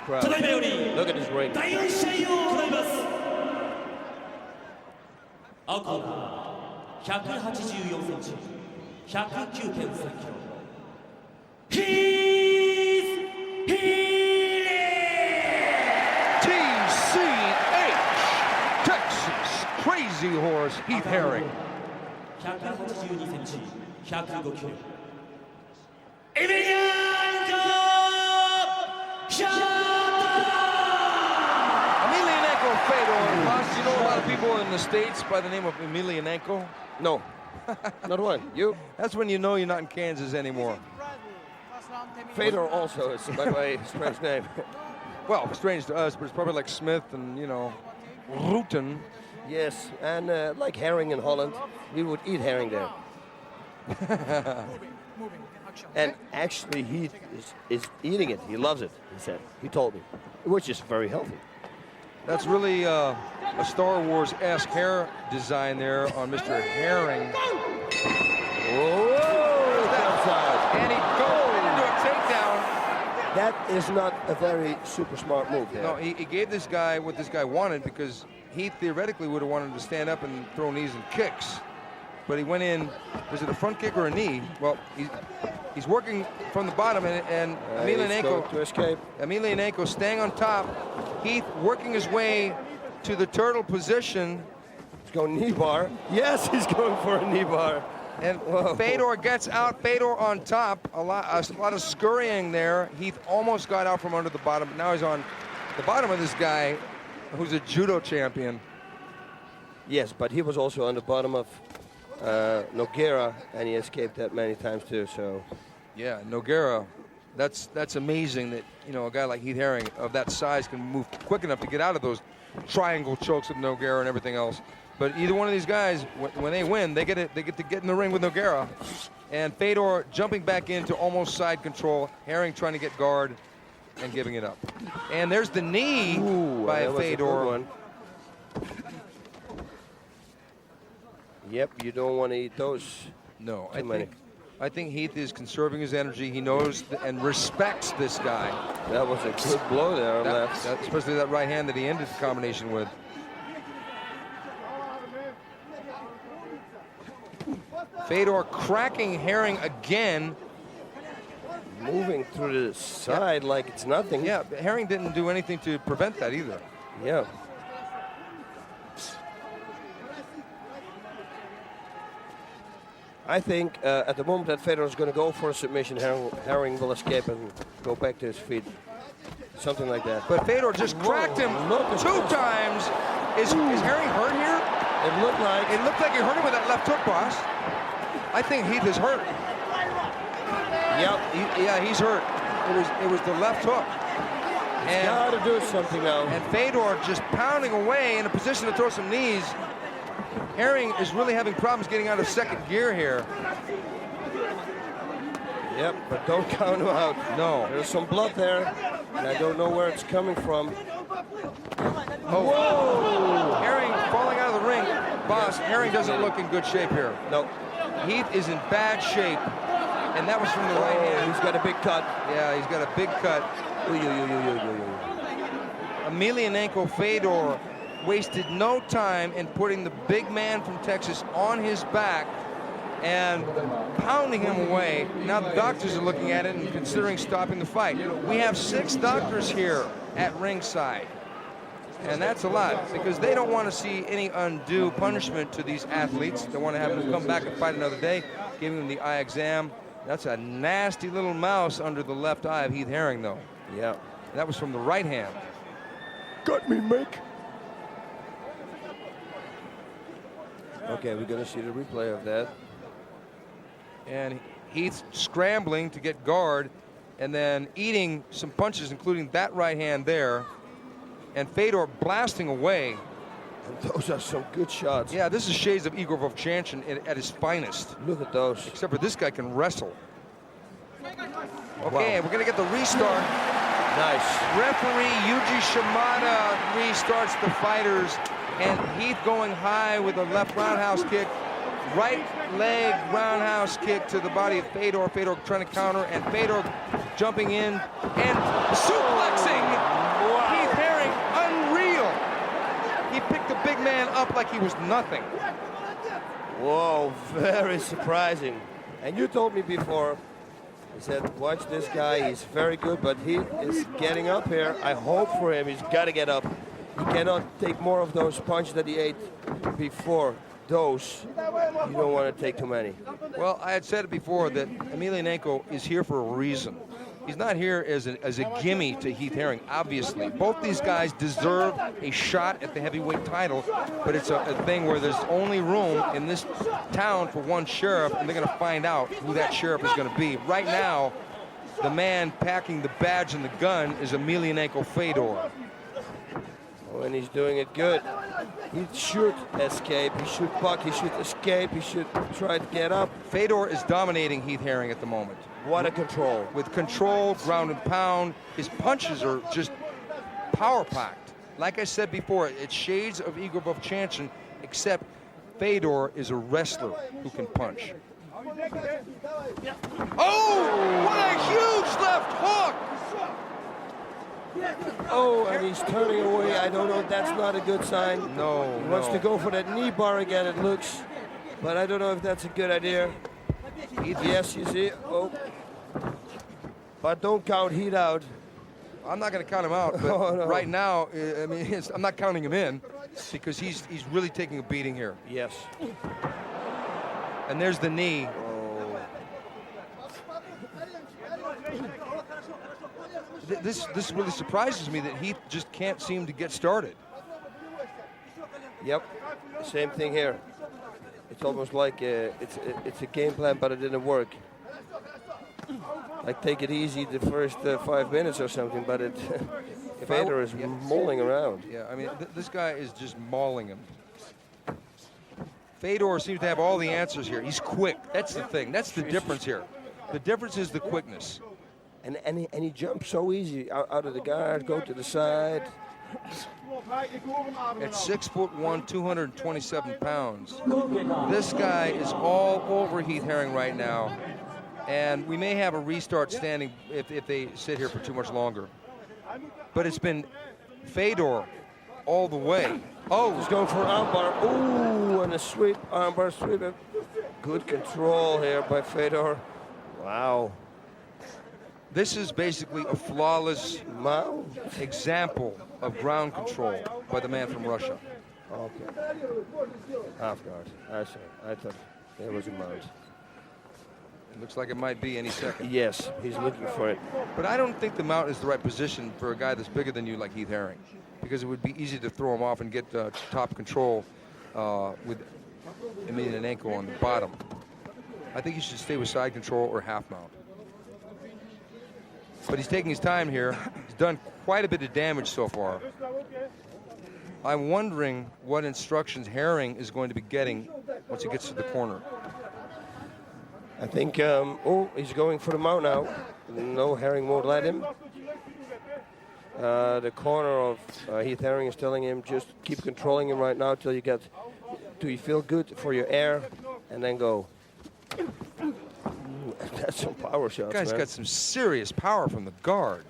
crowd. Look at this ring. 第4試合を行います。青コーナー184センチ、109.3キロ。Heath Herring! TCH! Texas Crazy Horse Heath Herring. 182センチ、105キロ。EMELIANENKO! EMELIANENKO Fedor. Boss, you know a lot of people in the States by the name of EMELIANENKO? No, not one. You? That's when you know you're not in Kansas anymore. Fedor also is, by the way, his friend's name. Well, strange to us, but it's probably like Smith and, you know, Rutten. Yes, and like herring in Holland, we would eat herring there. And actually, he is eating it. He loves it, he said. He told me, which is very healthy. That's really a Star Wars-esque hair design there on Mr. Herring. Whoa! And he goes into a takedown. That is not a very super smart move there. No, he gave this guy what this guy wanted, because he theoretically would have wanted to stand up and throw knees and kicks. But he went in, was it a front kick or a knee? Well, he's working from the bottom, and EMELIANENKO to escape. EMELIANENKO staying on top. Heath working his way to the turtle position. He's going knee bar. Yes, he's going for a knee bar. And Fedor gets out. Fedor on top. A lot of scurrying there. Heath almost got out from under the bottom, but now he's on the bottom of this guy, who's a judo champion. Yes, but he was also on the bottom of Nogueira, and he escaped that many times too. So, yeah, Nogueira. That's amazing that, you know, a guy like Heath Herring of that size can move quick enough to get out of those triangle chokes with Nogueira and everything else. But either one of these guys, when they win, they get to get in the ring with Nogueira. And Fedor jumping back into almost side control. Herring trying to get guard and giving it up. And there's the knee by Fedor. Yep, you don't want to eat those. No, I think Heath is conserving his energy. He knows and respects this guy. That was a good blow there on left. Especially that right hand that he ended the combination with. Fedor cracking Herring again. Moving through the side like it's nothing. Yeah, Herring didn't do anything to prevent that either. Yeah. I think at the moment that Fedor is going to go for a submission, Herring will escape and go back to his feet. Something like that. But Fedor just cracked him 2 times. Is Herring hurt here? It looked like he hurt him with that left hook, boss. I think Heath is hurt. Yep. Yeah, he's hurt. It was the left hook. He's got to do something now. And Fedor just pounding away in a position to throw some knees. Herring is really having problems getting out of second gear here. Yep, but don't count him out. No. There's some blood there, and I don't know where it's coming from. Oh. Whoa! Herring falling out of the ring. Boss, Herring doesn't look in good shape here. No. Heath is in bad shape, and that was from the right hand. He's got a big cut. Yeah, he's got a big cut. EMELIANENKO Fedor wasted no time in putting the big man from Texas on his back and pounding him away. Now the doctors are looking at it and considering stopping the fight. We have 6 doctors here at ringside. And that's a lot, because they don't want to see any undue punishment to these athletes. They want to have them come back and fight another day, giving them the eye exam. That's a nasty little mouse under the left eye of Heath Herring, though. Yeah. That was from the right hand. Got me, Mick. Okay, we're going to see the replay of that. And Heath scrambling to get guard and then eating some punches, including that right hand there. And Fedor blasting away. And those are some good shots. Yeah, this is shades of Igor Vovchanchin at his finest. Look at those. Except for this guy can wrestle. Okay, we're going to get the restart. Nice. Referee Yuji Shimada restarts the fighters. And Heath going high with a left roundhouse kick. Right leg roundhouse kick to the body of Fedor. Fedor trying to counter, and Fedor jumping in and suplexing picked the big man up like he was nothing. Whoa, very surprising. And you told me before, you said, watch this guy, he's very good, but he is getting up here. I hope for him, he's got to get up. He cannot take more of those punches that he ate before. Those, you don't want to take too many. Well, I had said it before that EMELIANENKO is here for a reason. He's not here as a gimme to Heath Herring, obviously. Both these guys deserve a shot at the heavyweight title, but it's a thing where there's only room in this town for one sheriff, and they're going to find out who that sheriff is going to be. Right now, the man packing the badge and the gun is EMELIANENKO Fedor. Oh, and he's doing it good. He should escape, he should buck, he should escape, he should try to get up. Fedor is dominating Heath Herring at the moment. What a control. With control, ground and pound. His punches are just power-packed. Like I said before, it's shades of Igor Vovchanchyn, except Fedor is a wrestler who can punch. Oh, what a huge left hook! Oh, and he's turning away. I don't know, that's not a good sign. No, He wants to go for that knee bar again, it looks. But I don't know if that's a good idea. Yes, you see. Oh. But don't count Heath out. I'm not going to count him out, but Oh, no. right now, I mean, I'm not counting him in because he's really taking a beating here. Yes. And there's the knee. Oh. This really surprises me that Heath just can't seem to get started. Yep. Same thing here. It's almost like it's a game plan, but it didn't work. Like take it easy the first 5 minutes or something, but Fedor is mauling around. Yeah, I mean, this guy is just mauling him. Fedor seems to have all the answers here. He's quick. That's the thing. That's the difference here. The difference is the quickness. And he jumps so easy out of the guard, go to the side. At 6'1", 227 pounds, this guy is all over Heath Herring right now, and we may have a restart standing if they sit here for too much longer. But it's been Fedor all the way. Oh, He's going for an armbar. Ooh, and a sweep, armbar sweep. Good control here by Fedor. Wow. this is basically a flawless Wow. example of ground control by the man from Russia. Okay. Half guard. I thought there was a mount. It looks like it might be any second. Yes, he's looking for it. But I don't think the mount is the right position for a guy that's bigger than you like Heath Herring, because it would be easy to throw him off and get top control with EMELIANENKO on the bottom. I think he should stay with side control or half mount. But he's taking his time here. He's done quite a bit of damage so far. I'm wondering what instructions Herring is going to be getting once he gets to the corner. I think, oh, he's going for the mount now. No, Herring won't let him. The corner of Heath Herring is telling him just keep controlling him right now till you get, till you feel good for your air, and then go. Ooh, that's some power shots, This guy's man. got some serious power from the guard.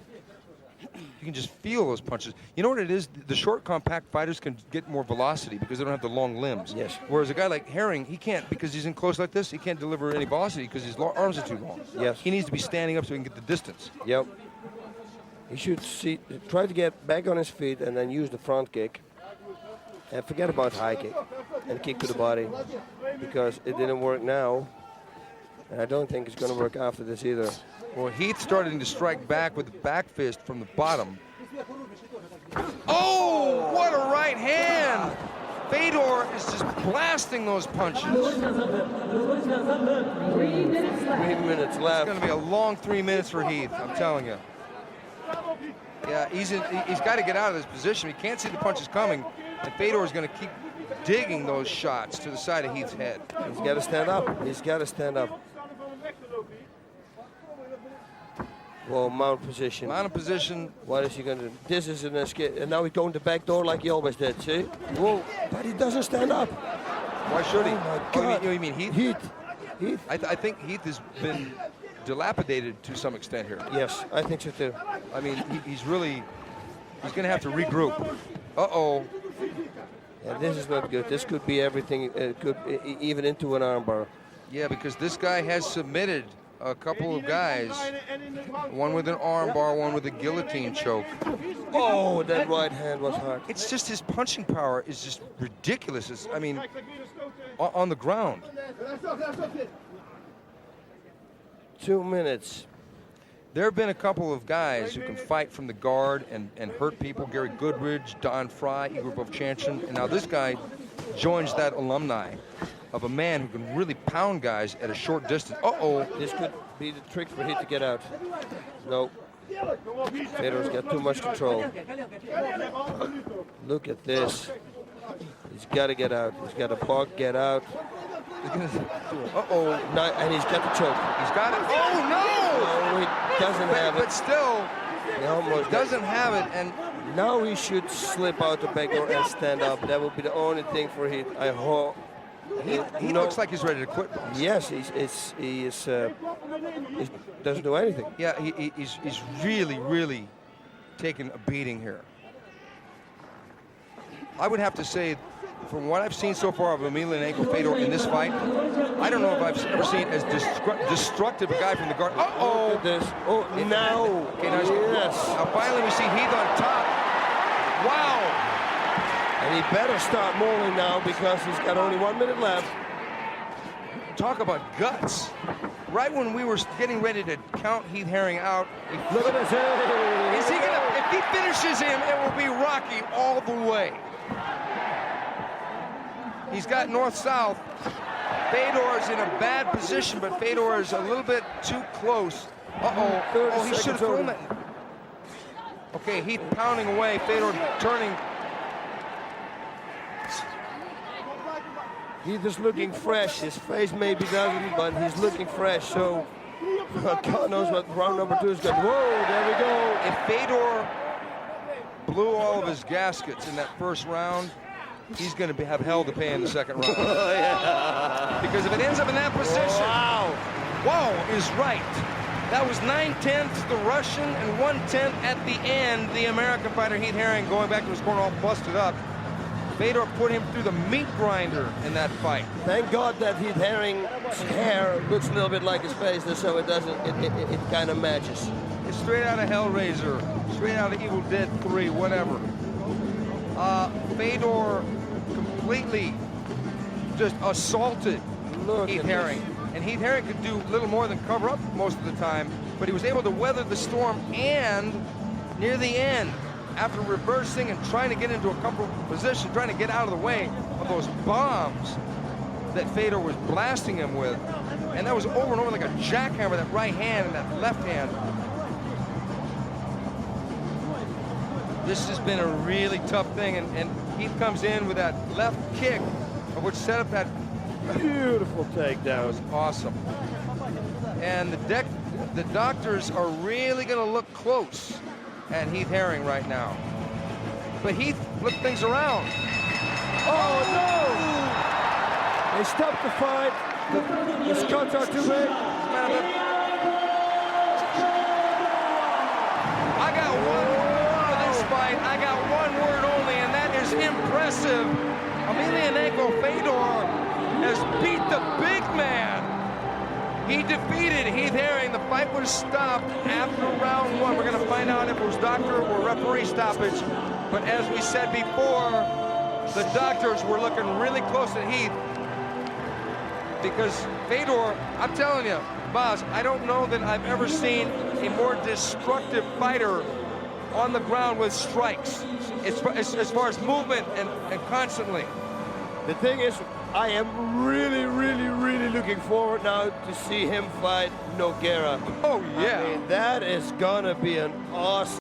You can just feel those punches. You know what it is? The short, compact fighters can get more velocity because they don't have the long limbs. Yes. Whereas a guy like Herring, he can't, because he's in close like this, he can't deliver any velocity because his arms are too long. Yes. He needs to be standing up so he can get the distance. Yep. He should try to get back on his feet and then use the front kick. And forget about high kick and kick to the body, because it didn't work now. And I don't think it's going to work after this either. Well, Heath starting to strike back with the back fist from the bottom. Oh, what a right hand! Fedor is just blasting those punches. 3 minutes It's left. going to be a long 3 minutes for Heath, I'm telling you. Yeah, he's got to get out of this position. He can't see the punches coming, and Fedor is going to keep digging those shots to the side of Heath's head. He's got to stand up. He's got to stand up. Whoa, mount position. Out of position. What is he going to do? This is an escape. And now he's going to back door like he always did, see? Whoa, but he doesn't stand up. Why should he? Oh, my Oh, God. you mean Heath? Heath. I think Heath has been dilapidated to some extent here. Yes, I think so too. I mean, he's going to have to regroup. Uh-oh. Yeah, this is not good. This could be everything. It could even into an armbar. Yeah, because this guy has submitted a couple of guys. One with an armbar, one with a guillotine choke. Oh, that right hand was hard. It's just his punching power is just ridiculous. I mean, on the ground. 2 minutes. There have been a couple of guys who can fight from the guard and hurt people. Gary Goodridge, Don Fry, Igor Vovchanchin. And now this guy joins that alumni of a man who can really pound guys at a short distance. Uh-oh. This could be the trick for Heath to get out. No. Fedor's got too much control. Look at this. He's got to get out. He's got to buck, get out. Uh-oh. And he's got the choke. He's got it. Oh, no! No, he doesn't have it. But still, He almost doesn't have it. And now he should slip out the back door and stand up. That would be the only thing for Heath. I hope. he looks like he's ready to quit. Yes, he doesn't do anything. Yeah, he's really, really taking a beating here. I would have to say, from what I've seen so far of EMELIANENKO Fedor in this fight, I don't know if I've ever seen as destructive a guy from the guard. Uh-oh! Look at this. Oh, now. Okay, now, Yes. now finally we see Heath on top. Wow! And he better start moving now because he's got only 1 minute left. Talk about guts. Right when we were getting ready to count Heath Herring out, Look at this. is he gonna, if he finishes him, it will be Rocky all the way. He's got north-south. Fedor's in a bad position, but Fedor is a little bit too close. Uh-oh. Oh, he should have thrown that. Okay, Heath pounding away. Fedor turning. Heath is looking fresh. His face maybe doesn't, but he's looking fresh. So God knows what round number 2 is going. Whoa, there we go. If Fedor blew all of his gaskets in that first round, he's going to have hell to pay in the second round. Oh, yeah. Because if it ends up in that position, Wow. wow is right. That was 9/10 the Russian and 1/10 at the end. The American fighter Heath Herring going back to his corner all busted up. Fedor put him through the meat grinder in that fight. Thank God that Heath Herring's hair looks a little bit like his face, so it doesn't. It kind of matches. It's straight out of Hellraiser, straight out of Evil Dead 3, whatever. Fedor completely just assaulted Heath Herring. And Heath Herring could do little more than cover up most of the time, but he was able to weather the storm, and near the end, after reversing and trying to get into a comfortable position, trying to get out of the way of those bombs that Fedor was blasting him with. And that was over and over like a jackhammer, that right hand and that left hand. This has been a really tough thing, and Heath comes in with that left kick, which set up that Beautiful takedown. That was awesome. And the doctors are really going to look close at Heath Herring right now. But Heath flipped things around. Oh, no! They stopped the fight. The shots are too big. I got one word for this fight. I got one word only, and that is impressive. EMELIANENKO Fedor has beat the big man. He defeated Heath Herring. The fight was stopped after round 1. We're going to find out if it was doctor or referee stoppage. But as we said before, the doctors were looking really close at Heath, because Fedor, I'm telling you, Baz, I don't know that I've ever seen a more destructive fighter on the ground with strikes, as far as movement and constantly. The thing is, I am really, really, really looking forward now to see him fight Nogueira. Oh, yeah. I mean, that is gonna be an awesome